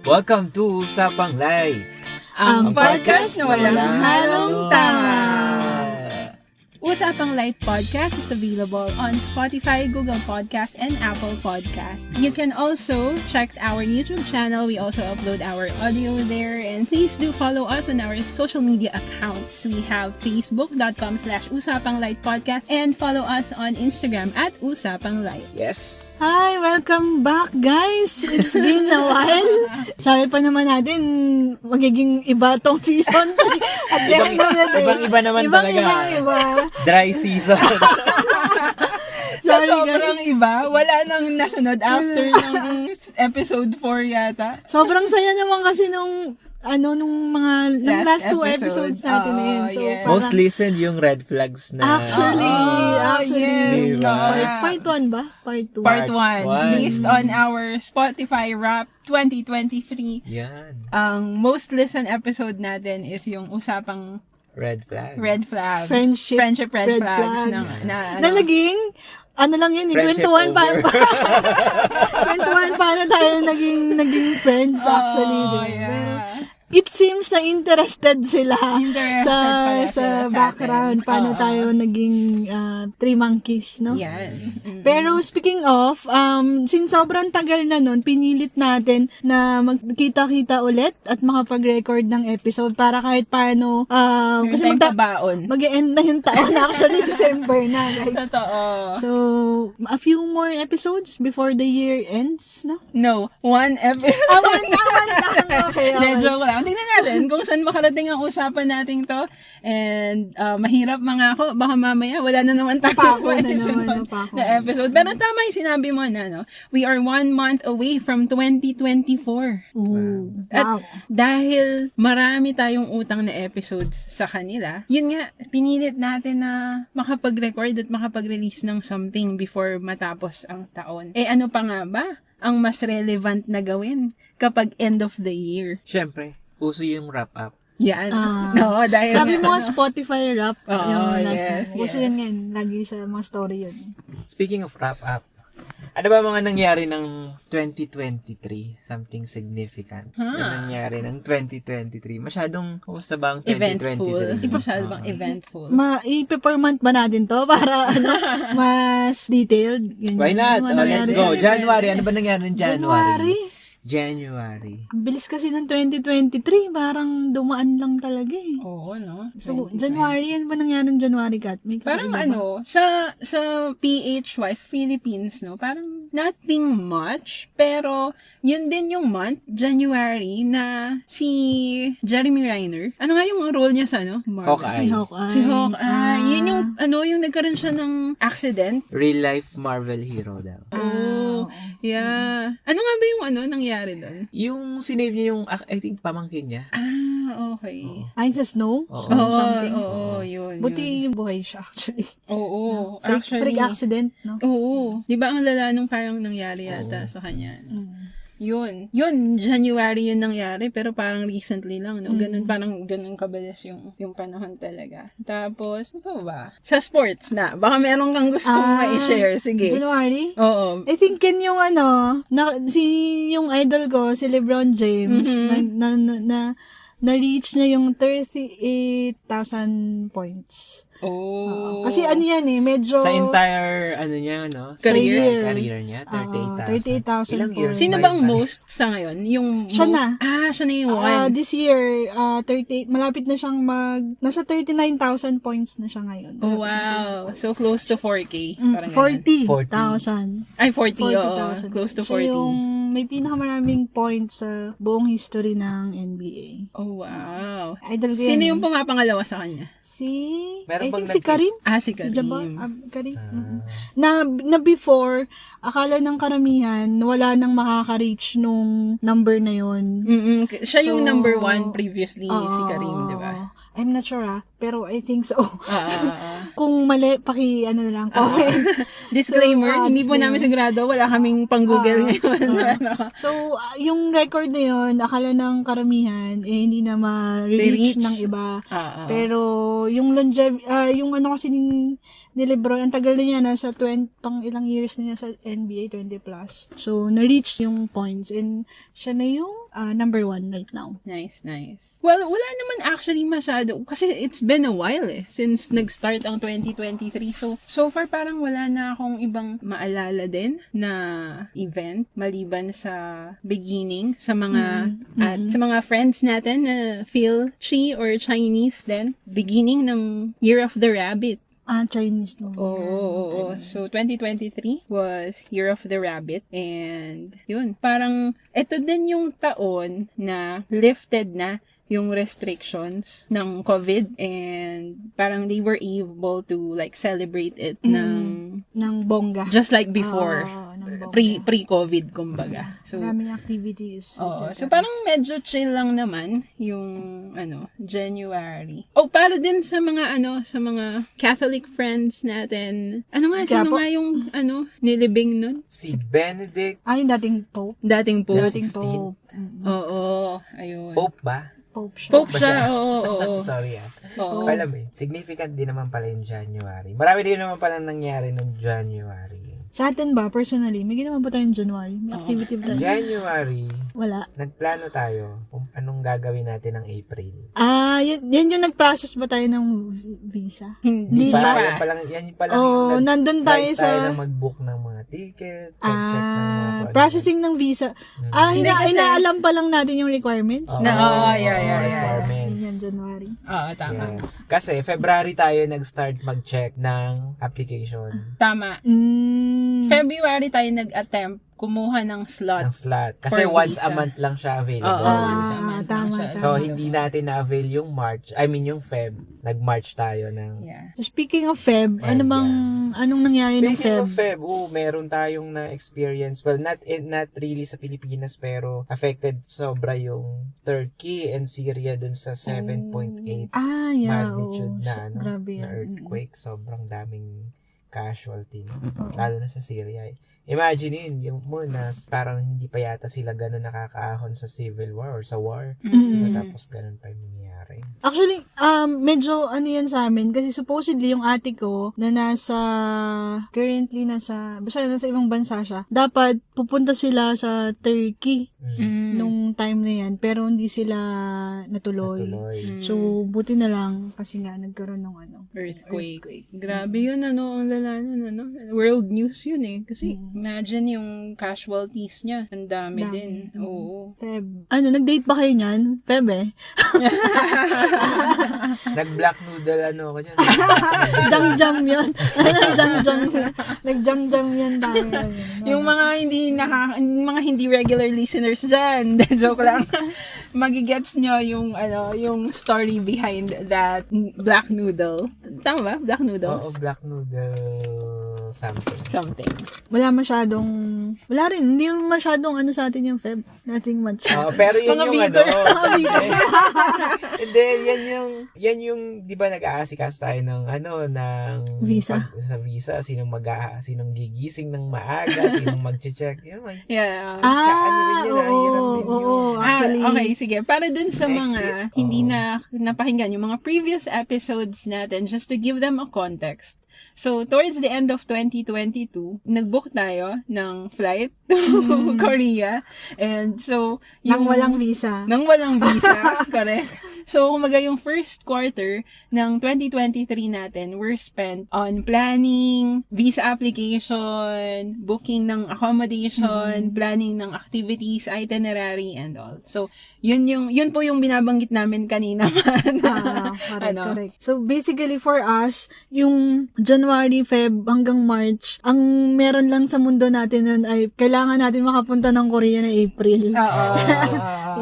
Welcome to Usapang Light, Ang podcast na walang halong tama. Usapang Light Podcast is available on Spotify, Google Podcast, and Apple Podcast. You can also check our YouTube channel. We also upload our audio there. And please do follow us on our social media accounts. We have facebook.com/usapanglightpodcast and follow us on Instagram at Usapang Light. Yes. Hi, welcome back guys. It's been a while. Sabi pa naman natin, magiging iba tong season 3. At Ibang-iba naman talaga. Ibang-iba. Dry season. Sorry Sobrang guys. iba. Wala nang nasunod after ng episode 4 yata. Sobrang saya naman kasi nung last two episodes natin na yun. So, yes. Most listened yung red flags na. Actually, yes. Diba? Part 1 ba? Part 2. Part 1. one. Based on our Spotify Wrap 2023. Yan. Ang most listened episode natin is yung usapang Red flags. red flags. Friendship red red flags. flags. Na Na naging, lang yun, Friendship kwentuhan over. kwentuhan paano tayo naging friends actually. Oh, Diba? yeah. Pero, it seems na interested sila Interested sa pala sa sila sa background atin. paano Oo. tayo naging three monkeys, no? Yan. Pero speaking of, since sobrang tagal na nun, pinilit natin na magkita-kita ulit at makapag-record ng episode para kahit paano, kasi baon. mag-e-end na yung taon. Actually, December na, guys. Totoo. So, a few more episodes before the year ends, no? No, one episode. Awan lang. Okay, Hindi, awan. joke lang. Tingnan natin kung saan makarating ang usapan natin to. And mahirap mangako. Baka mamaya wala na naman tayo Mapako na sunod naman, mapako. na episode. Pero tama yung sinabi mo na, no? We are 1 month away from 2024. Ooh, At wow. dahil marami tayong utang na episodes sa kanila, yun nga, pinilit natin na makapag-record at makapag-release ng something before matapos ang taon. Eh ano pa nga ba ang mas relevant na gawin kapag end of the year? Siyempre, uso yung wrap-up. Yan. Ah. No, dahil Sabi mo nga Spotify rap. Oo, yung last yes, na. Gusto yes. yun ngayon. Lagi sa mga story yun. Speaking of wrap-up, ano ba mga nangyari ng 2023? Something significant na nangyari ng 2023? Masyadong, kumusta ba ang 2023? eventful. Masyado bang eventful? I-per month ba natin to? Para mas detailed? Ganyan. Why not? Ano Oh, let's nangyari go. sa- January. Ano ba nangyari ng January? January. Ang bilis kasi ng 2023. Parang dumaan lang talaga eh. Oo, no? So, January, yan ba nangyari ng January, Kat? May Parang kakaiba ba? sa PH-wise, Philippines, no? Parang nothing much, pero yun din yung month, January, na si Jeremy Renner, ano nga yung role niya sa, Hawkeye. Si Hawkeye. Si Hawkeye. Yun yung, yung nagkaroon siya ng accident. Real life Marvel hero daw. Oh, yeah. Ano nga ba yung nangyari doon? Yung sinave niya yung, I think, pamangkin niya. Ah, okay. Ayun sa snow? Oo. Something. Oo, yun. Buti yung buhay siya, actually. Oo, Freak accident, no? Oo. Di ba ang lala nung parang nangyari yata sa kanya? Yun, January yun nangyari, pero parang recently lang, no? Ganun kabilis yung panahon talaga. Tapos, ano ba? Sa sports na, baka meron kang gustong ma-share, sige. January? Oo. I think yun yung yung idol ko, si LeBron James, na-reach niya yung 38,000 points. Oh. Kasi yan medyo... Sa entire, niya, no? Career. Sa career niya, 38,000 Ilang years? Sino ba ang most sa ngayon? Yung Siya most? na. Siya na yung one. This year, 38, malapit na siyang nasa 39,000 points na siya ngayon. Oh, wow. So, close to 4K. Parang 40,000. Ay, 40, oo. 40,000. Close to 40. Siya yung may pinakamaraming points sa buong history ng NBA. Oh, wow. Idol ko Sino yan. yung pumapangalawa sa kanya? Meron I bang think si Karim. Si Si Jabbar. Karim. Karim. Na before, akala ng karamihan, wala nang makaka-reach nung number na yon. Siya yung So, number 1 previously, si Karim, di ba? I'm not sure pero I think so. Ah. Kung mali, na lang, comment. Disclaimer, So, hindi po namin sigurado, wala kaming pang-google ngayon. So, yung record na yun, akala ng karamihan, hindi na ma-reach ng iba. Pero, yung yung kasi ni Lebron, ang tagal na niya, nasa pang ilang years na niya sa NBA, 20 plus. So, na-reach yung points, and siya na yung number 1 right now. Nice. Well, wala naman actually masyado, kasi it's been a while since nag-start ang 2023. So far parang wala na akong ibang maalala din na event maliban sa beginning sa mga at sa mga friends natin na Phil, Chi or Chinese din. Beginning ng Year of the Rabbit. Chinese no. Oo. So, 2023 was Year of the Rabbit. And, yun. Parang, ito din yung taon na lifted na yung restrictions ng COVID. And, parang they were able to, like, celebrate it ng bongga. just like before. Ng bongga. Pre-COVID, kumbaga. So, maraming activities. so parang medyo chill lang naman yung January. Para din sa mga sa mga Catholic friends natin. Sino nga yung nilibing nun? Si Benedict. Yung dating Pope. Dating Pope. Dating Pope. Oo, ayun. Pope ba? Pope siya. Pope siya, oo. Sorry Oo. Alam significant din naman pala yung January. Marami din naman pala nangyari ng January. Sa atin ba, personally, may ginawa ba tayong January? May activity ba tayo? January, Wala. nagplano tayo kung anong gagawin natin ng April. Yan yung nag-process ba tayo ng visa? Hindi pa. Yan pa lang yung nandun tayo tayo sa... na mag-book ng mga ticket, check ng mga processing ng visa. Hindi kasi- Inaalam pa lang natin yung requirements. Yeah. Requirements. Yan, January. Oo, tama. Yes. Kasi February tayo nag-start mag-check ng application. Tama. February tayo nag-attempt kumuha ng slot. Kasi For once visa. a month lang siya available. Once a month lang tama, siya. tama. So, hindi natin na-avail yung March. yung Feb. Nag-March tayo ng... Yeah. So, speaking of Feb, anong nangyari ng Speaking Feb? of Feb, meron tayong na-experience. Well, not really sa Pilipinas, pero affected sobra yung Turkey and Syria dun sa 7.8 magnitude na grabe yan. earthquake. Sobrang daming casualty. Lalo na sa Syria. Imaginein, yung muna, parang hindi pa yata sila ganun nakakaahon sa civil war or sa war. Tapos ganun pa yung nangyayari. Actually, medyo yan sa amin kasi supposedly yung ate ko na currently nasa ibang bansa siya, dapat pupunta sila sa Turkey nung time na yan, pero hindi sila natuloy. So, buti na lang kasi nga nagkaroon ng Earthquake. Grabe yun, ang lala nun, World news yun kasi imagine yung casualties niya. Ang dami din. Oo. Feb. Nag-date ba kayo niyan? Feb Nag-black noodle ako dyan. Jam-jam yun. Nag-jam-jam yan tayo. Yung mga hindi regular listeners dyan, joke lang. Magigets nyo yung story behind that black noodle. Tama ba? Black noodles? Oo, black noodle something. Wala rin. Hindi masyadong sa atin yung Feb. Nothing much. Pero yun Mga yung bitter. Hindi, yan yung, di ba nag-aasikas tayo ng Visa. Sa visa, sinong gigising ng maaga, sinong mag-check. Yeah. Actually. Okay, sige. Para dun sa mga hindi na napakinggan yung mga previous episodes natin, just to give them a context. So, towards the end of 2022, nag-book tayo ng flight to Korea. And so, Nang walang visa, correct. So, kumaga yung first quarter ng 2023 natin were spent on planning, visa application, booking ng accommodation, planning ng activities, itinerary, and all. So, yun po yung binabanggit namin kanina. Correct. So, basically for us, yung January, Feb, hanggang March, ang meron lang sa mundo natin nun ay kailangan natin makapunta ng Korea na April. Oo.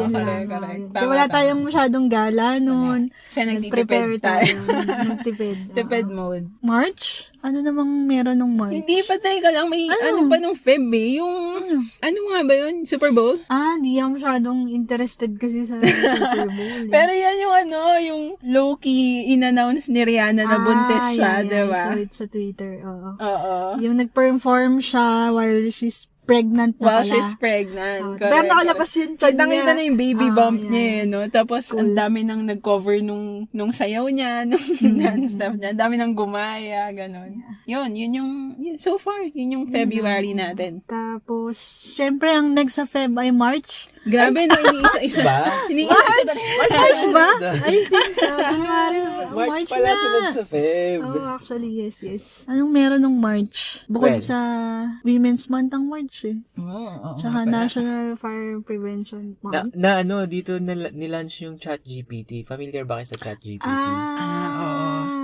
Yun Correct. lang. Wala tayong masyadong gala nun. Kasi Nag-prepare nagtitipid tayo. Nagtipid. Tipid mode. March? Ano namang meron nung March? Hindi pa tayo ka lang. May ano pa nung Feb eh. Yung, ano nga ba yun? Super Bowl? Hindi ako masyadong interested kasi sa Super Bowl. Pero yan yung yung low-key in-announce ni Rihanna na buntis siya, diba? So, it's sa Twitter. Oo. Yung nag-perform siya while she's pregnant na While pala. she's pregnant. Pero nakalabas yung tiyan niya. Kitang-kita na yung baby bump yeah. niya, no? Tapos, ang dami nang nag-cover nung sayaw niya, nung dance stuff niya. Ang dami nang gumaya, ganon. Yun yung, so far, yun yung February natin. Tapos, syempre, ang next sa Feb ay March. Grabe, no? Iniisa-isa. March ba? I think, January, March March pala na. sunod sa Feb. Actually, yes. Anong meron nung March? Bukod sa Women's Month ang March eh. Tsaka National Fire Prevention Month. Dito nilaunch yung ChatGPT. Familiar ba kayo sa ChatGPT? Oo.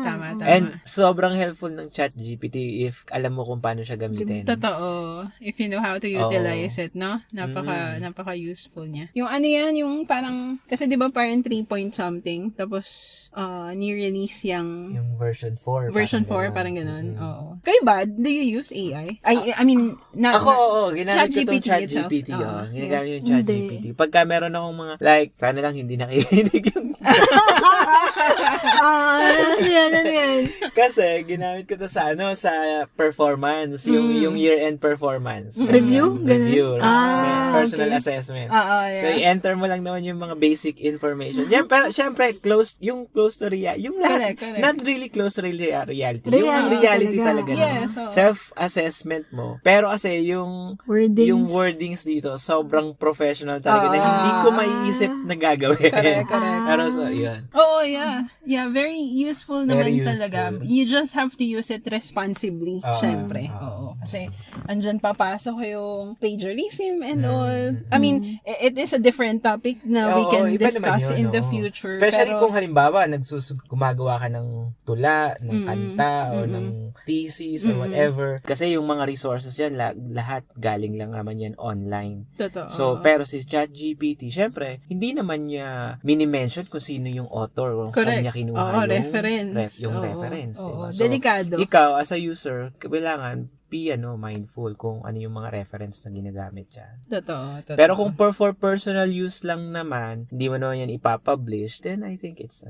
Tama. And sobrang helpful ng ChatGPT if alam mo kung paano siya gamitin. Totoo. If you know how to utilize it, no? Napaka-useful niya. Yung ano yan, yung parang, kasi di ba parang 3 point something, tapos ni-release yung version 4. Version 4, parang ganun. Oo. Kayo ba, do you use AI? I mean, ako, ginamit ko itong ChatGPT ChatGPT. Ginagamit yung ChatGPT. Pagka meron akong mga, like, sana lang hindi nakikinig yung Ano yan? Kasi, ginamit ko to sa performance. Yung year-end performance. Review? Review. Ah, Personal assessment. Yeah. So, i-enter mo lang naman yung mga basic information. Pero, syempre, close to reality. Yung lahat, Correct. not really close to reality. Reality Yung reality talaga. Yes, Self-assessment mo. Pero kasi, yung wordings dito, sobrang professional talaga na hindi ko maiisip na gagawin. Correct. Pero, so, yun. Oo, yeah. Yeah, very useful naman Very talaga. useful. You just have to use it responsibly, syempre. Oo. Kasi, andyan papasok yung plagiarism and all. I mean, it is a different topic na we can iba discuss naman yun, in the future. Especially pero, kung halimbawa, gumagawa ka ng tula, ng kanta, o ng thesis, or whatever. Kasi yung mga resources yan, lahat galing lang naman yan online. Totoo. So, pero si ChatGPT, syempre, hindi naman niya mini-mention kung sino yung author, kung saan niya kinuha yung reference. reference. Oo. Diba? So, Delikado. ikaw, as a user, kailangan be mindful kung ano yung mga reference na ginagamit dyan. Totoo. Pero kung for personal use lang naman, hindi mo naman yan ipapublish, then I think it's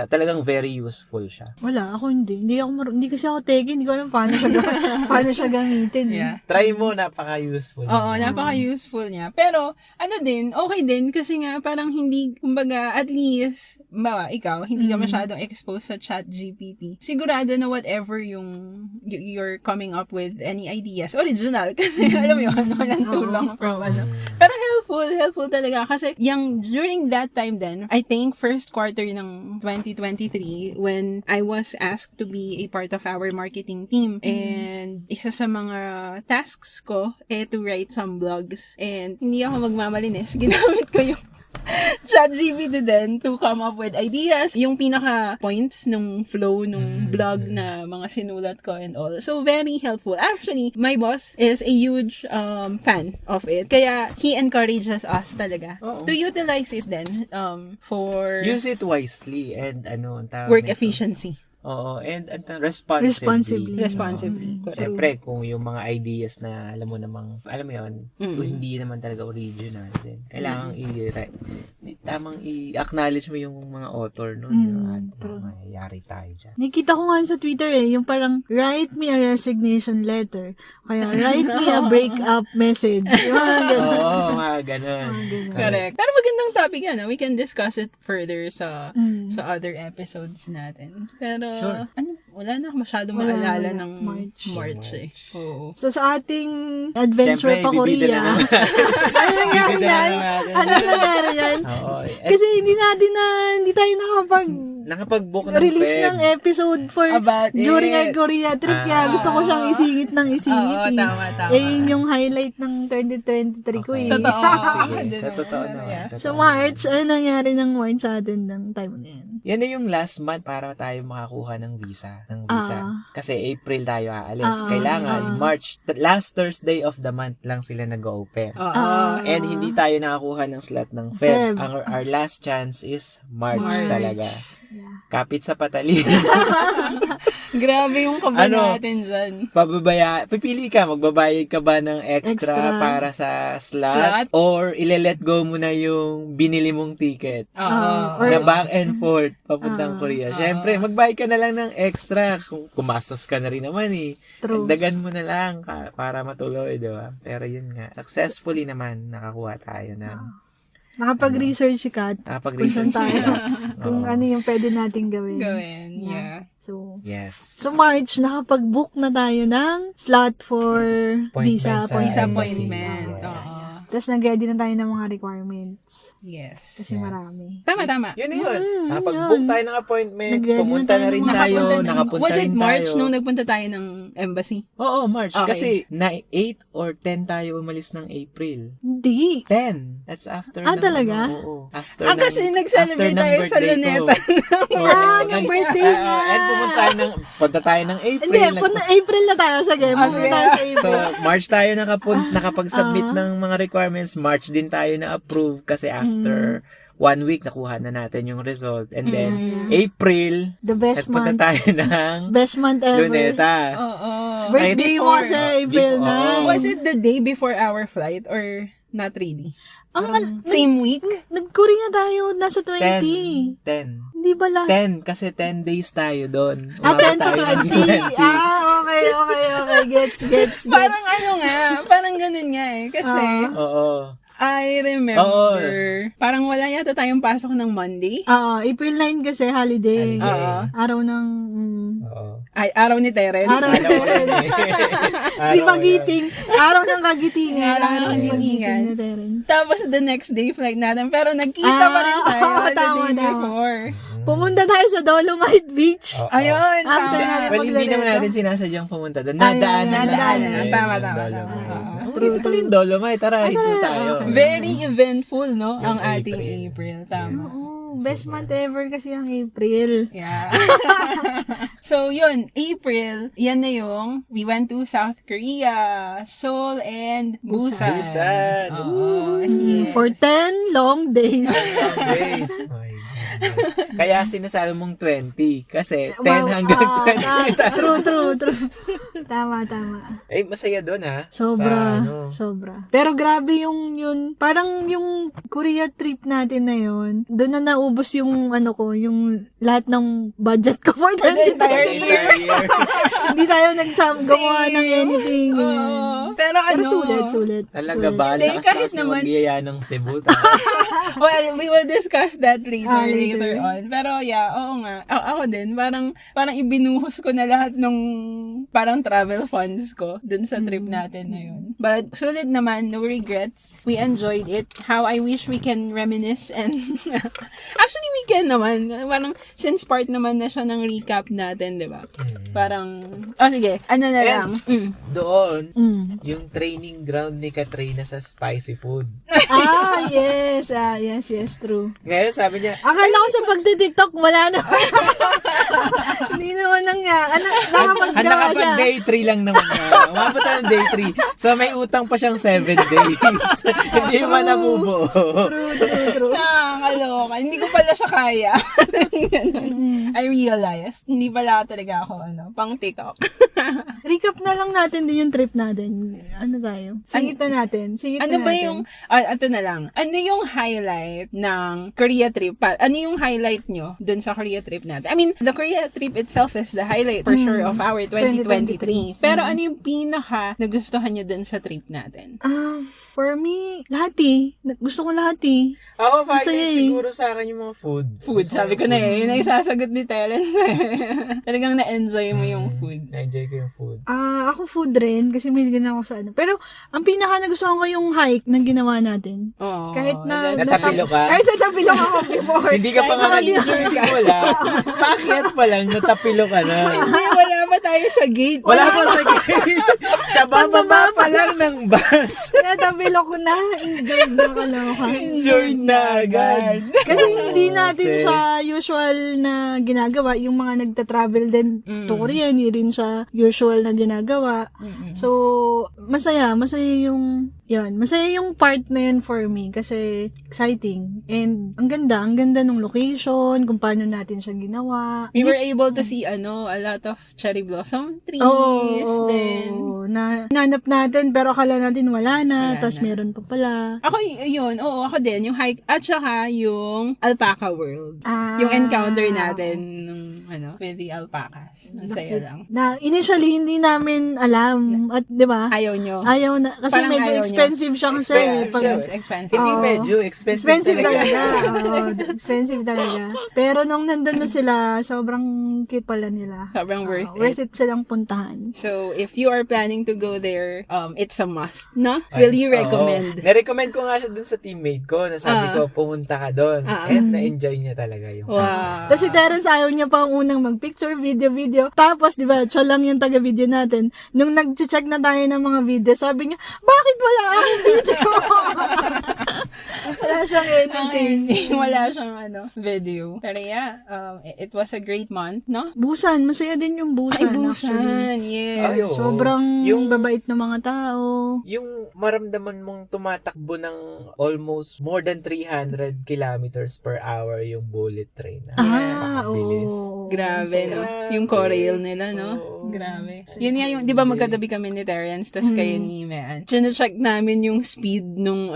talagang very useful siya. Wala, ako hindi. Hindi kasi ako teki, hindi ko alam paano siya gamitin. Yeah. Try mo, napaka-useful. Oo, napaka-useful niya. Pero, okay din, kasi nga, parang hindi, kumbaga, at least, ikaw, hindi ka masyadong exposed sa ChatGPT. Sigurado na whatever you're coming up with, any ideas, original, kasi, alam mo yun, walang tulong from Pero helpful talaga, kasi, during that time then, I think, first quarter ng 2023 when I was asked to be a part of our marketing team. And isa sa mga tasks ko to write some blogs. And hindi ako magmamalinis. Ginamit ko yung ChatGPT din to come up with ideas. Yung pinaka points nung flow nung blog na mga sinulat ko and all. So, very helpful. Actually, my boss is a huge fan of it. Kaya, he encourages us talaga to utilize it then for use it wisely and work efficiency. Oo, and responsibly. Responsibly. Siyempre, kung yung mga ideas na alam mo yun, hindi naman talaga original din. Kailangan tamang i-acknowledge mo yung mga author nun. Mayayari tayo dyan. Nakita ko nga sa Twitter yung parang, write me a resignation letter. Kaya, write me a breakup message. Yung mga ganun. Oo, mga ganun. Correct. Pero magandang topic yan. We can discuss it further sa other episodes natin. Pero, sure. Wala na masyadong maalala ng March eh. Oo. So, sa ating adventure pa Korea, ano nangyari yan? Ano nangyari yan? Kasi hindi tayo nakapag-book ng release ng episode for during our Korea trip. Kaya gusto ko siyang isingit. Oo, tama. Yun yung highlight ng 2023 ko eh. Totoo. Sige, sa totoo naman. Sa March, ano nangyari ng March sa atin ng time na yan? Yan na yung last month para tayo makakuha ng visa. Kasi April tayo aalis. Kailangan March, last Thursday of the month lang sila nag-open. And hindi tayo nakakuha ng slot ng Feb. Our last chance is March. Talaga. Kapit sa patali. Grabe yung kaba natin dyan. Pipili ka, magbabayad ka ba ng extra para sa slot? Or ile-let go mo na yung binili mong ticket? Na back and forth papuntang Korea. Siyempre, magbayad ka na lang ng extra. Kung kumastos ka na rin naman dagan mo na lang para matuloy, di ba? Pero yun nga, successfully naman nakakuha tayo ng nakapag-research si Kat. Kung saan tayo. Kung ano yung pwede nating gawin. Yeah. So, yes. So, March, nakapag-book na tayo ng slot for visa appointment. Tapos nag-ready na tayo ng mga requirements. Yes. Kasi marami. Tama. Yun. Nakapag-book tayo ng appointment. Pumunta na rin tayo. Nakapunta Was it rin March tayo. nung nagpunta tayo ng embassy? Oo, March. Okay. Kasi 8 or 10 tayo umalis ng April. Hindi. 10. That's after. Talaga? Oo. After kasi nag-celebrate tayo sa Luneta. Yung birthday nga. And punta tayo ng April. Hindi, April na tayo. Sige, pumunta tayo sa April. So, March tayo nakapag-submit ng mga requirements. March din tayo na-approve kasi after 1 week nakuha na natin yung result. And then, April, the best month. tayo ng best month ever. Luneta. Birthday mo kasi April 9. Was it the day before our flight or not really? Same week? Nag-Korea tayo, nasa 20. 10. Hindi ba last? 10, kasi 10 days tayo doon. 10 to 20. Okay. Gets. Parang parang ganun nga Kasi, Oo. I remember, parang wala yata tayong pasok ng Monday. April 9 kasi holiday. Araw ng... Araw ni Terence. Si Magiting. Araw ng kagitingan. Araw ng kagitingan. Ni Terence. Tapos the next day flight natin. Pero nagkita pa rin tayo the day before. Pumunta tayo sa Dolomite Beach. Ayun. After natin hindi naman natin sinasadyang pumunta doon. Nadaanan. Tama. True. Ito yung Dolomite. Tara, ito tayo. Very eventful, no? Ang ating April. Tama. Best month ever kasi ang April. Yeah. So, yun. April, yan na yung we went to South Korea, Seoul, and Busan. Yes. For 10 long days. Kaya sinasabi mong 20 kasi 10 hanggang 20. True. Tama. Masaya doon ha. Sobra. Pero grabe yung parang yung Korea trip natin na yun, doon na naubos yung yung lahat ng budget ko for the entire year. Hindi tayo gumawa ng anything. Pero sulit. Talaga ba? Lakas yung magyaya ng Cebu. Well, we will discuss that later on. Pero oo nga. Ako din, parang ibinuhos ko na lahat ng parang travel funds ko dun sa trip natin na yun. But sulit naman, no regrets. We enjoyed it. How I wish we can reminisce and actually we can naman. Parang since part naman na siya ng recap natin, di ba? Parang, sige, ano na lang. Doon, yung training ground ni Katrina sa spicy food. Yes. Yes, true. Ngayon, sabi niya, akala ko sa pagtitiktok, wala na. Hindi naman nakapag day 3 lang naman niya. Umabot na ng day 3. So, may utang pa siyang 7 days. Hindi pa nabubo. True. Nakakaloka. Hindi ko pala siya kaya. I realized, hindi pala talaga ako, pang TikTok. Recap na lang natin din yung trip natin. Ano tayo? Singit na natin. Ito na lang. Ano yung highlight ng Korea trip? Ano yung highlight nyo dun sa Korea trip natin? I mean, the Korea trip itself is the highlight for sure of our 2023. Pero ano yung pinaka nagustuhan nyo dun sa trip natin? For me, lahat Gusto ko lahat Ako, siguro sa akin yung mga food. Food, sabi ko na yun ang isasagot ni Terence. Talagang na-enjoy mo yung food. Na-enjoy ko yung food. Ako food rin, kasi may ginawa ako sa Pero, ang pinaka nagustuhan ko yung hike na ginawa natin. Kahit na... Natapilo ka? Kahit natapilo ako before. Hindi ka pa nga nagsimula. Bakit pa lang natapilo ka na? Hindi, wala pa tayo sa gate. Wala pa sa gate. Kabababa pa lang ng bus. Natabilo ko na. Enjoyed na kaloka. Enjoyed na agad. Kasi hindi natin siya usual na ginagawa. Yung mga nagta-travel din to Korea, hindi rin siya usual na ginagawa. So, masaya yung part na yun for me kasi exciting. And ang ganda nung location, kung paano natin siya ginawa. We were able to see a lot of cherry blossom trees. Then, nanap natin pero akala natin wala na, tas meron pa pala. Ako ako din, yung hike, at saka yung alpaca world. Yung encounter natin with the alpacas. Ang saya lang. Initially, hindi namin alam, at di ba? Ayaw nyo. Ayaw na, kasi Parang medyo expensive siya kasi. Expensive. Hindi medyo expensive talaga. Expensive talaga. Pero nung nandun na sila, sobrang cute pala nila. Sobrang worth it silang puntahan. So, if you are planning to go there, it's a must, no? Will you recommend? Na-recommend ko nga siya dun sa teammate ko, na sabi ko, pumunta ka dun. And na-enjoy niya talaga yung Tapos si Terence, ayaw niya pa unang mag-picture, video. Tapos, di ba, siya lang yung taga-video natin. Nung nag-check na tayo ng mga video, sabi niya, bakit wala akong video? Wala siyang editing. Wala siyang video. Pero it was a great month, no? Busan, masaya din yung Busan. Ay, Busan, yes. Sobrang babait ng mga tao. Yung maramdaman mong tumatakbo ng almost more than 300 kilometers per hour yung bullet train. Grabe, no? Yung corail nila, no? Grabe. Yun nga yung, di ba magkatabi kami ni Terence, tas kayo ni Mean. Chine-check namin yung speed nung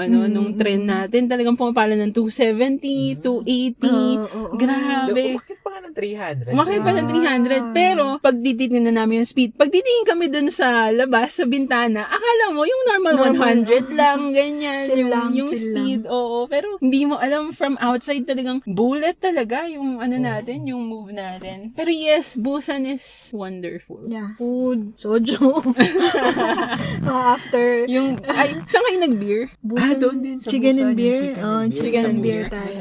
train natin. Talagang pumapala ng 270, 280. Grabe. Umakit pa nga ng 300. Umakit pa ng 300. Pero, pag titignan na namin yung speed, pag titingin kami dun sa labas, sa bintana, akala mo, yung normal 100 lang, ganyan. Yung speed, oo. Pero, hindi mo alam from outside talagang bullet talaga yung natin, yung move natin. Pero yes, Busan is wonderful. Yeah. Food, soju. After. Saan kayo nag-beer? Busan, doon din sa chicken Busan, and beer. chicken Chicken and beer tayo.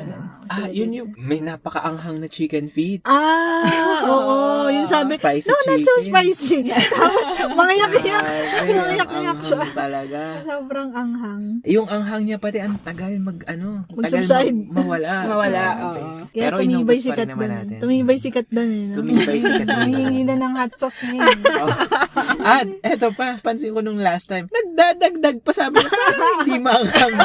Yun yung may napakaanghang na chicken feet. Oo. Yung sabi, spicy no, not so chicken. spicy. Tapos, mangiyak-iyak. Mangiyak-iyak siya. Talaga. Sobrang anghang. Yung anghang niya pati ang tagal Mag-subside. Mawala. Oo. Kaya Pero tumibay inubos pa sikat rin naman doon. natin. Tumibay sikat doon. Tumibay sikat doon. Nangingi na ng hot sauce ngayon. At eto pa, pansin ko nung last time, nagdadagdag pa, sabi ko, hindi maanghang.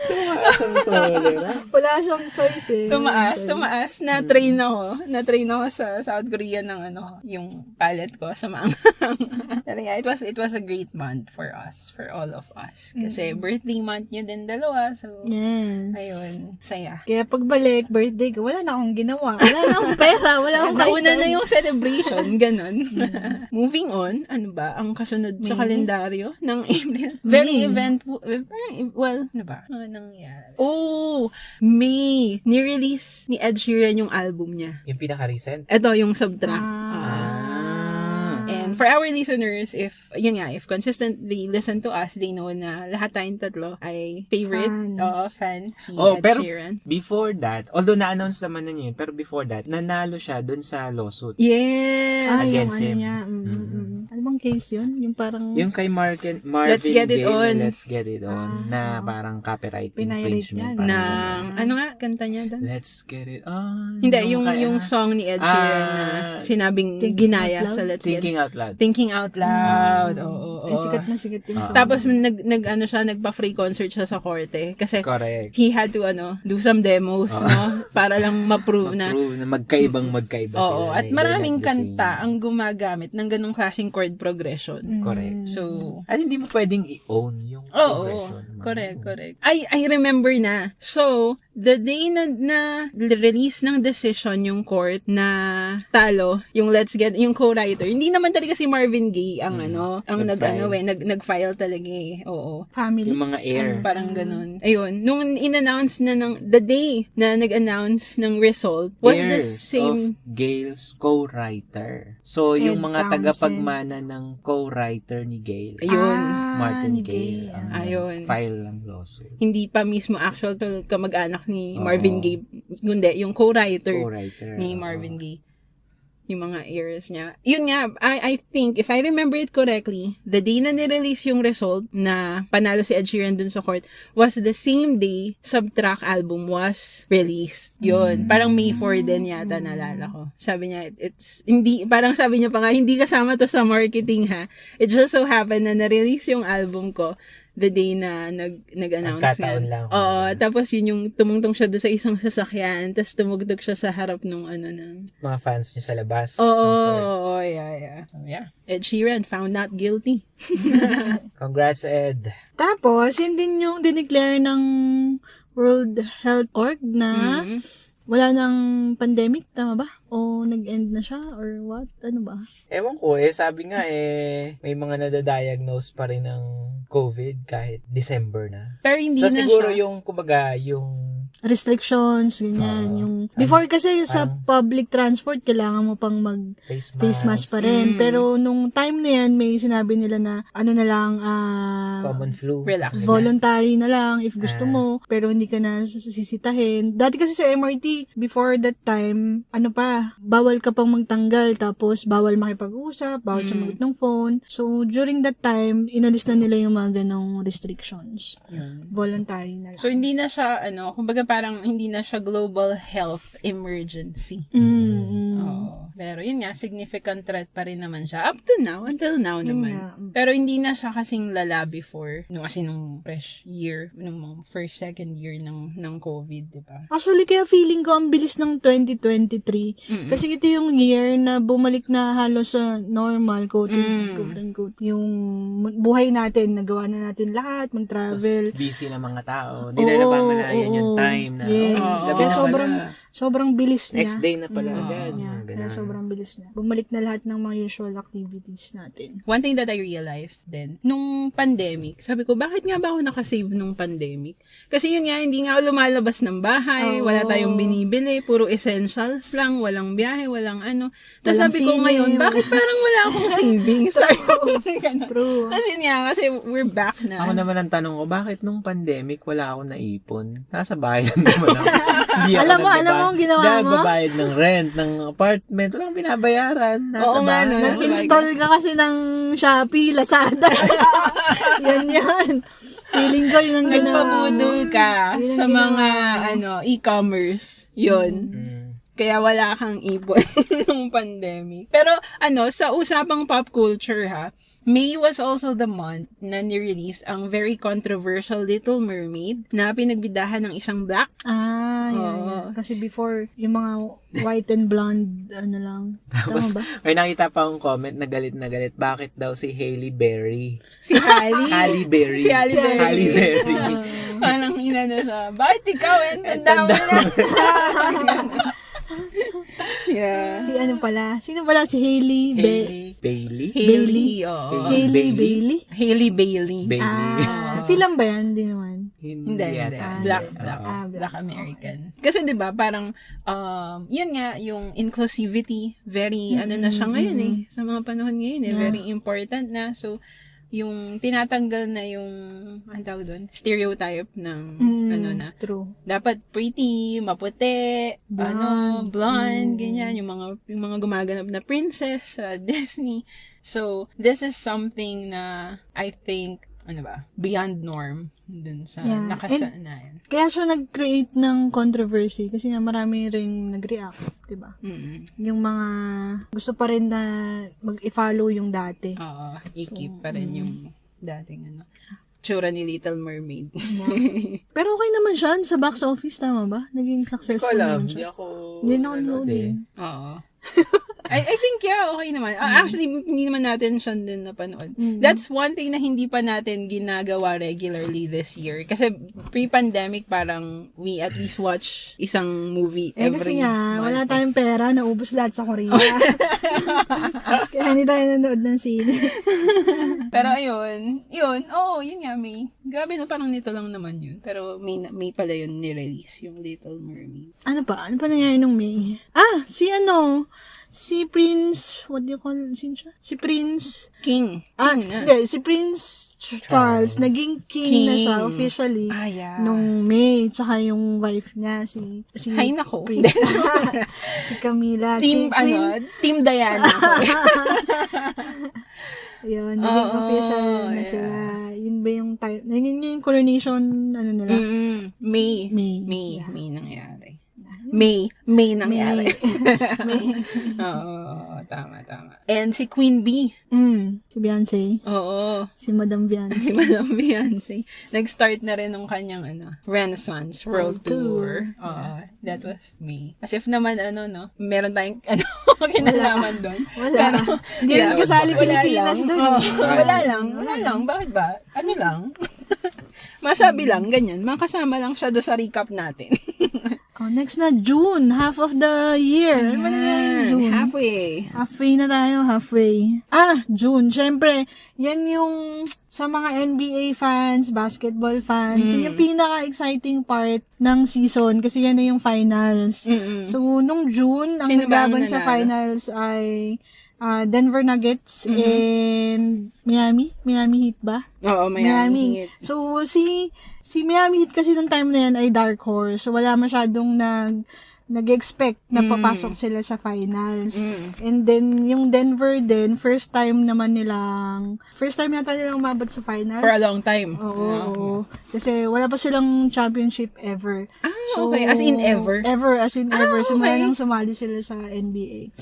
Tumaas ang tolera. Wala siyang choice eh. Tumaas. Na-train ako sa South Korea ng yung palate ko sa maanghang. Pero yeah, it was a great month for us, for all of us. Kasi birthday month niya din dalawa. So, yes. Ayun, saya. Kaya pagbalik, birthday ko, wala na akong ginawa. Wala na akong pera. Wala akong Nauna na yung celebration. Ganon. Moving on, ano ba ang kasunod sa kalendaryo ng April? Very eventful. Well, ano ba? Ano nangyari? May. Ni-release ni Ed Sheeran yung album niya. Yung pinaka-recent? Ito, yung subtract. And for our listeners, if consistently listen to us, they know na lahat tayong tatlo ay favorite fan si Ed pero Sheeran. Before that, although na-announce naman na yun, pero before that, nanalo siya dun sa lawsuit. Yes! Against him. Ano bang case yun? Yung parang... Yung kay Marvin Let's Get It Gaye, On. Let's Get It On, na parang copyright infringement. Ano nga, kanta niya doon? Let's Get It On. Hindi, yung song ni Ed Sheeran na sinabing ginaya sa Let's Get It On. Thinking Out Loud. Oo. Sikat yung song. Tapos nagpa-free concert siya sa korte kasi Correct. he had to do some demos, no? Para lang ma-prove na magkaiba sila. Oo, at maraming kanta ang gumagamit ng ganung klaseng chord progression. Correct. So, at hindi mo pwedeng i-own yung progression. Correct. I remember na. So, the day na release ng decision yung court na talo, yung yung co-writer, hindi naman talaga si Marvin Gaye ang nag-file talaga eh. Oo. Family. Yung mga air. Parang ganun. Ayun. Nung in-announce na the day na nag-announce ng result was the same of Gail's co-writer. So, yung mga tagapagmana ng co-writer ni Gayle. Ayun. Martin Gaye. Ayun. File ng lawsuit. Hindi pa mismo actual kamag-anak ni Marvin Gaye. Kundi, yung co-writer ni Marvin Gaye. yung mga ears niya. Yun nga, I think, if I remember it correctly, the day na nirelease yung result na panalo si Ed Sheeran dun sa court was the same day Subtract album was released. Yun. Parang May 4 din yata, naalala ko. Sabi niya, parang sabi niya pa nga, hindi kasama to sa marketing ha. It just so happened na na-release yung album ko the day na nag-announce nga. Nagkataon lang. Oo, tapos yun yung tumungtong siya doon sa isang sasakyan, tapos tumugtog siya sa harap nung mga fans niya sa labas. Oo, yeah. So, yeah. Ed Sheeran found not guilty. Congrats, Ed. Tapos, yun din yung dineclare ng World Health Org na wala nang pandemic, tama ba? O nag-end na siya? Or what? Ano ba? Ewan ko, sabi nga may mga nadadiagnose pa rin ng COVID kahit December na. Pero hindi so, na siguro siya. Yung restrictions, ganyan. Yung before kasi sa public transport, kailangan mo pang face mask pa rin. Pero nung time na yan, may sinabi nila na na lang, common flu. Relax. Voluntary na lang if gusto mo, pero hindi ka na sisitahin. Dati kasi sa MRT, before that time, bawal ka pang magtanggal, tapos bawal makipag-usap, bawal sumagot ng phone. So, during that time, inalis na nila yung mga ganong restrictions. Voluntary na lang. So, hindi na siya, kumbaga parang hindi na siya global health emergency. Pero yun nga, significant threat pa rin naman siya. Up to now, until now naman. Pero hindi na siya kasing lala before. Nung fresh year, nung first, second year ng COVID, di ba? Actually, kaya feeling ko ang bilis ng 2023. Kasi ito yung year na bumalik na halos sa normal, quote unquote, yung buhay natin, nagawa na natin lahat, mag-travel. Busy na mga tao. Hindi na napamalayan yung time na. Kaya sobrang bilis niya. Next day na pala agad. Kaya sobrang bilis niya. Bumalik na lahat ng mga usual activities natin. One thing that I realized din, nung pandemic, sabi ko, bakit nga ba ako nakasave nung pandemic? Kasi yun nga, hindi nga ako lumalabas ng bahay, wala tayong binibili, puro essentials lang, walang biyahe, walang ano. Tapos sabi ko ngayon, bakit parang wala akong savings? True. Kasi yun nga, kasi we're back na. Ako naman ang tanong ko, bakit nung pandemic wala akong naipon? Nasa bahay lang naman ako. Alam mo ang ginawa mo? Babayad ng rent, ng apartment, walang binabayaran. Nasa bahay. Nag-install ka kasi ng Shopee, Lazada. yan. Feeling ko yun ang ginawa mo. Nagpabudol ka sa mga e-commerce. Yun. Kaya wala kang ipon ng pandemic. Pero sa usapang pop culture ha, May was also the month na ni-release ang very controversial Little Mermaid na pinagbidahan ng isang black. Yan. Kasi before, yung mga white and blonde, lang. Tapos, Tama ba? may nakita pa akong comment na galit. Bakit daw si Halle Berry? Si Halle? Halle Berry. Si Halle Berry. Halle Berry. Parang inano siya, bakit ikaw? Tanda mo na. Yeah. Sino pala? Si Hailey Bailey? Bailey? Hailey Bailey? Hailey Bailey. Film ba yan? Hindi naman. Hindi. Black American. Kasi 'di ba parang yun nga yung inclusivity very na siya ngayon sa mga panahon ngayon very important na. So yung tinatanggal na yung ang tawag doon, stereotype ng na. True. Dapat pretty, maputi, blonde, ganyan yung mga gumaganap na princess sa Disney. So this is something na I think beyond norm dun sa nakasanayan. Kaya siya nag-create ng controversy kasi nga marami ring nag-react, diba? Yung mga gusto pa rin na mag-follow yung dati. Oo, i-keep pa rin yung dating tsura ni Little Mermaid. Pero okay naman siya sa box office, tama ba? Naging successful naman siya. Hindi na ako Oo. I think, okay naman. Actually, hindi naman natin siya din napanood. That's one thing na hindi pa natin ginagawa regularly this year. Kasi pre-pandemic, parang we at least watch isang movie every kasi nga, month. wala tayong pera, naubos lahat sa Korea. Kaya hindi tayo nanood ng sine. Pero yun nga, May. Grabe na, parang nito lang naman yun. Pero may pala yun ni-release, yung Little Mermaid. Ano pa nangyari nung May? Si Si Prince, what do you call, sino siya? Si Prince, King. hindi, si Prince Charles, naging king na siya officially nung May, tsaka yung wife niya, si Hay nako. Prince. Si Camila. Team Diana. Yun, naging official na sila. Yun ba yung time, yun yung coronation, nila? May nangyari. May nangyari. May. Oo, tama. And si Queen Bee. Si Beyonce. Oo. Si Madam Beyonce. Si Madam Beyonce. Nag-start na rin ng kanyang Renaissance World Tour. That was me. As if naman, meron tayong, kinalaman doon. Wala. Hindi rin kasali Pilipinas doon. Wala lang. Bakit ba? Lang. Masabi lang, ganyan. Makasama lang siya doon sa recap natin. Next na, June. Half of the year. Ano ba nangyari June? Halfway na tayo, halfway. June. Siyempre, yan yung sa mga NBA fans, basketball fans, yun yung pinaka-exciting part ng season kasi yan na yung finals. So, nung June, ang naglaban sa finals ay Denver Nuggets and Miami Heat ba? Oo, Miami Heat. So, si Miami Heat kasi nung time na yan ay dark horse. So, wala masyadong nag-expect na papasok sila sa finals. And then, yung Denver din, first time yata nilang umabot sa finals. For a long time. Oo. Kasi wala pa silang championship ever. Okay. As in ever? Ever. Simula nang sumali sila sa NBA.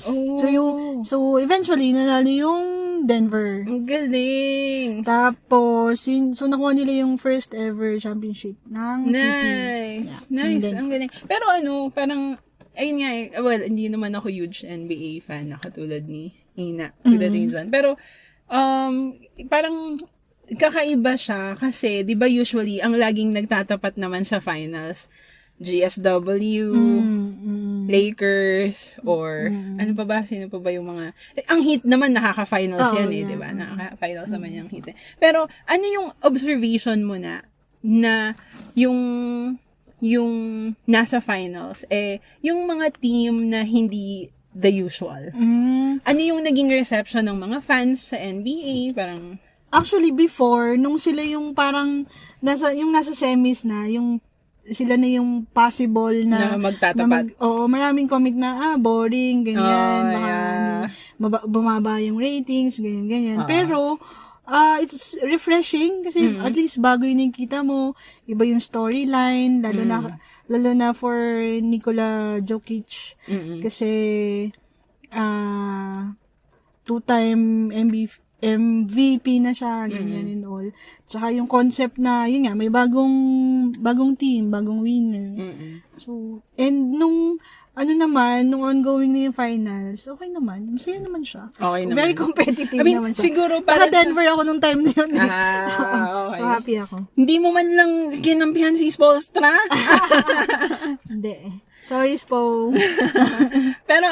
So, eventually, nanalo yung Denver. Ang galing. Tapos, nakuha nila yung first ever championship ng city. Nice. Ang galing. Pero parang, ayun nga hindi naman ako huge NBA fan na katulad ni Ina. Pero, parang, kakaiba siya kasi, di ba usually, ang laging nagtatapat naman sa finals, GSW, Lakers, or ano pa ba? Sino pa ba yung mga... Ang Heat naman nakaka-finals yan di ba? Nakaka-finals naman yung Heat. Pero ano yung observation mo na yung nasa finals, yung mga team na hindi the usual. Ano yung naging reception ng mga fans sa NBA? Parang... Actually, before, nung sila yung parang nasa semis na, yung sila na yung possible na magtatapat. Maraming comment na, boring, ganyan, bumaba yung ratings, ganyan. Pero, it's refreshing kasi at least bago yung nakikita mo, iba yung storyline, lalo na for Nikola Jokic. Kasi, two-time MVP na siya, ganyan and all. Tsaka yung concept na, yun nga, may bagong team, bagong winner. So, and nung ongoing na yung finals, okay naman. Masaya naman siya. Okay naman. Very competitive naman siya. Siguro Tsaka Denver ako nung time na yun. Okay. So, happy ako. Hindi mo man lang kinampihan si Spoelstra? Hindi. Sorry, Spo. Pero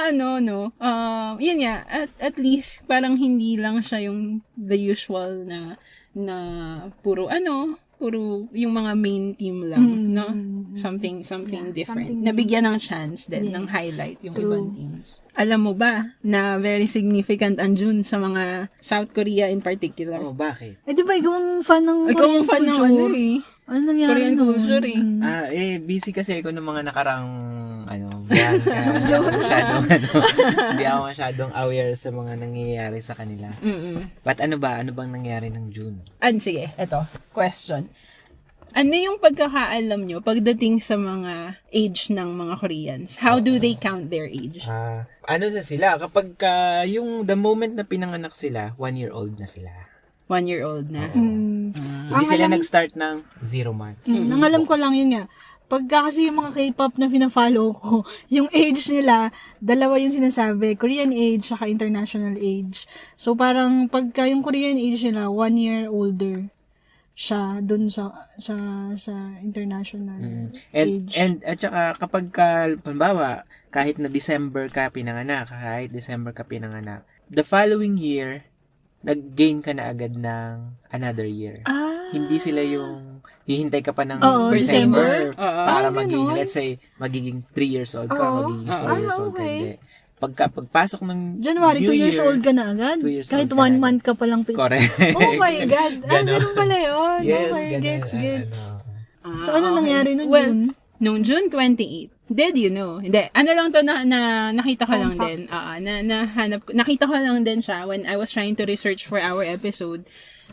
yun nga, at least, parang hindi lang siya yung the usual na puro yung mga main team lang, no? Something different. Nabigyan ng chance din, ng highlight yung ibang teams. Alam mo ba na very significant ang June sa mga South Korea in particular? Bakit? Di ba ikaw ang fan ng Korean culture? Ano nangyari Korean culture busy kasi ako ng mga nakarang hindi ako masyadong aware sa mga nangyayari sa kanila. But ano bang nangyari ng June? Sige, eto, question. Ano yung pagkakaalam nyo pagdating sa mga age ng mga Koreans? How do they count their age? Sila? Kapag the moment na pinanganak sila, 1-year-old na sila. 1-year-old na? Hindi sila nag-start ng 0 months. Ang alam ko lang yun nga. Pagka kasi yung mga K-pop na pina-follow ko, yung age nila, dalawa yung sinasabi, Korean age saka international age. So parang pagka yung Korean age nila, 1 year older siya dun sa international age. And at saka kapag halimbawa, kahit December ka pinanganak, the following year, nag-gain ka na agad ng another year. Hindi sila yung hihintay ka pa ng December para maging, let's say, magiging 3 years old ka, magiging 4 years old ka. Hindi. pagpasok ng January, New 2 years Year, old ka na agad? 2 years Kahit old ka 1 na month ka palang Correct. Oh my God. Ganun pala yun. Yes, Okay, ganun, gets. ano. So, ano nangyari nung Well, June? Noong June 28, did you know? Hindi. Ano lang to na nakita ko lang din. Nakita ko lang din siya when I was trying to research for our episode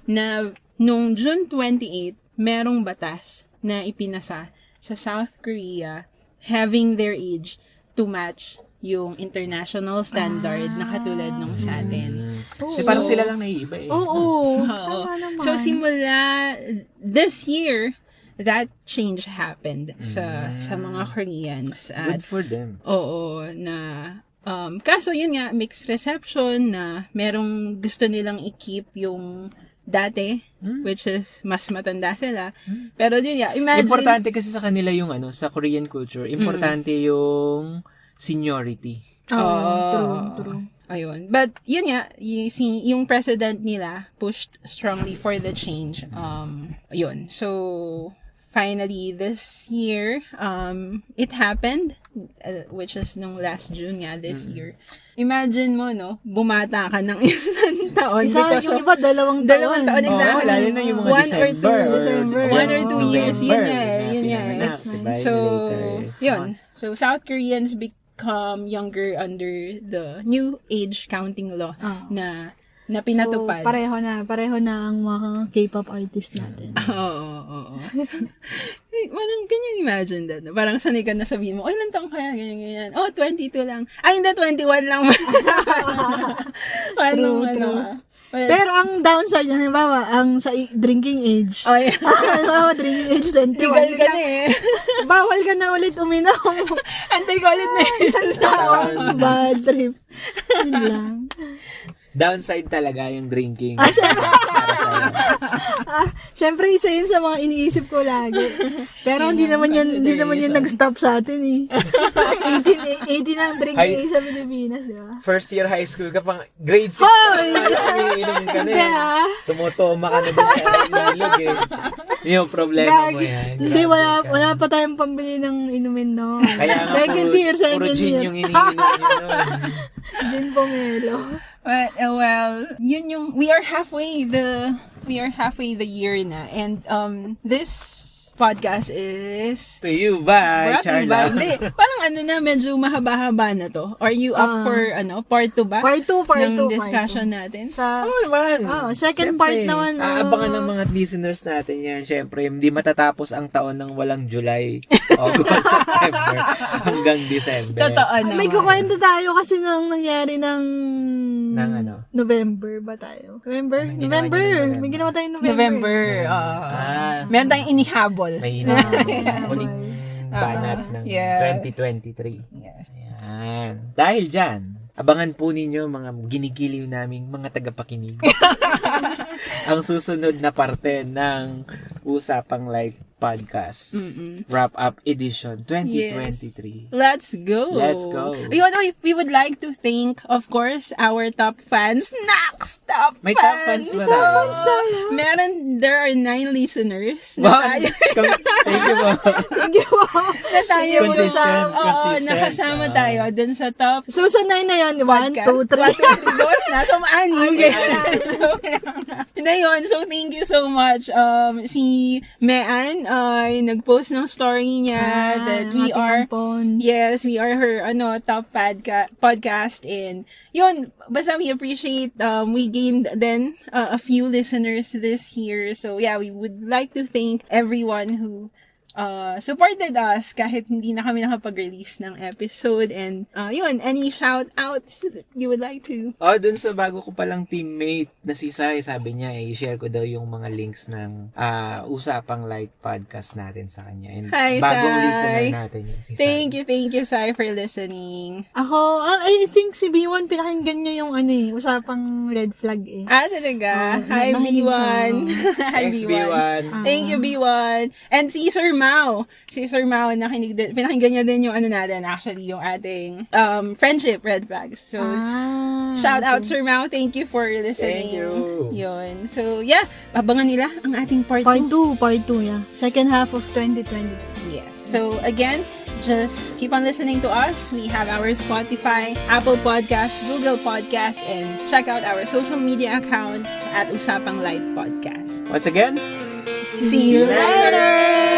na noong June 28, merong batas na ipinasa sa South Korea having their age to match yung international standard na katulad nung sa atin. Kasi parang sila lang naiiba eh. Oo. Oo. Tama naman. So, simula this year, that change happened sa mga Koreans. Good for them. Oo, na kaso yun nga, mixed reception na merong gusto nilang i-keep yung dati, which is mas matanda sila. Pero yun nga, imagine... Importante kasi sa kanila yung sa Korean culture, importante yung seniority. True. Ayun. But, yun nga, yung president nila pushed strongly for the change. Yun. So, finally, this year, it happened, which is nung last June nga this year. Imagine mo, no, bumata ka ng isang taon. Yung iba, dalawang taon. Exactly. Lalo na yung mga December. 1 or 2 years. Yun nga. Pinanganak, diba? So, Later. yun. So, South Koreans become younger under the new age counting law na pinatupad. So, pareho na ang mga K-pop artist natin. Oo. Parang, can you imagine that? Parang sanay ka na sabihin mo, ilan taong kaya, ganyan. Oh, 22 lang. Ay, hindi, 21 lang. True. Pero ang downside niya, halimbawa, ang sa drinking age. Oh, yeah. Halimbawa, drinking age 21. Tigal ka na eh. Bawal ka na ulit uminom. Antay ko ulit na Isang taon. Bad trip. Yun lang. Downside talaga yung drinking. Syempre, isa yun sa mga iniisip ko lagi. Pero hindi naman yan nag-stop sa atin eh. 18 ang drinking age sa Pilipinas, di ba? First year high school ka pang grade 6 umiinom ka na eh. Tumutoma ka na doon sa ilog eh. Yung problema mo yan. Hindi, wala pa tayong pambili ng inumin no. Kaya nga second year. Puro gin yung iniinom nyo nun. Gin pomelo. Well, yun yung we are halfway the year na, and this podcast is To you by brought to you by, Charla. hindi, parang medyo mahaba-haba na to. Are you up for part 2 ba? Part 2 ng discussion natin? Sa Oo naman. second part naman. Aabangan ng mga listeners natin yan. Siyempre, hindi matatapos ang taon ng walang July, August, September, hanggang December. Totoo naman. May kukwento tayo kasi nang nangyari ng November ba tayo? November? May ginawa tayo November. Meron tayong inihabol. May huling banat ng 2023. Yes. Ayan. Dahil dyan, abangan po ninyo mga ginigiliw naming mga tagapakinig. Ang susunod na parte ng Usapang Light Podcast. Wrap-up edition 2023. Yes. Let's go. Ayun, we would like to thank, of course, our top fans. Nax! Top May fans! top fans ba tayo? There are 9 listeners. Wow! Thank you po. Na tayo. Consistent. Nakasama tayo dun sa top. So, sa 9 na yan, 1, 2, 3. Boss na. So, maanim. Hindi yun. So, thank you so much. Si Mean ay nag-post ng story niya that we are her top podcast, and yun, basta we appreciate, we gained then a few listeners this year. So yeah, we would like to thank everyone who supported us kahit hindi na kami nakapag-release ng episode, and yun, any shout outs that you would like to? Dun sa bago ko palang teammate na si Sai, sabi niya i-share ko daw yung mga links ng Usapang Light Podcast natin sa kanya, and Hi, bagong Sai. listener natin yun, si Sai. Thank you Sai for listening. Ako, I think si B1 pinakinggan niya yung Usapang Red Flag eh. Talaga? Hi B1. Hi Thanks B1. Thank you B1. And si Sir Mau, pinakinggan niya din yung natin, actually, yung ating friendship red flags. So, shout out Sir Mau, thank you for listening. Thank you. Yun. So, yeah, abangan nila ang ating part 2. Part 2, yeah. Second half of 2020. Yes. So again, just keep on listening to us. We have our Spotify, Apple Podcasts, Google Podcasts, and check out our social media accounts at Usapang Light Podcast. Once again, see you later!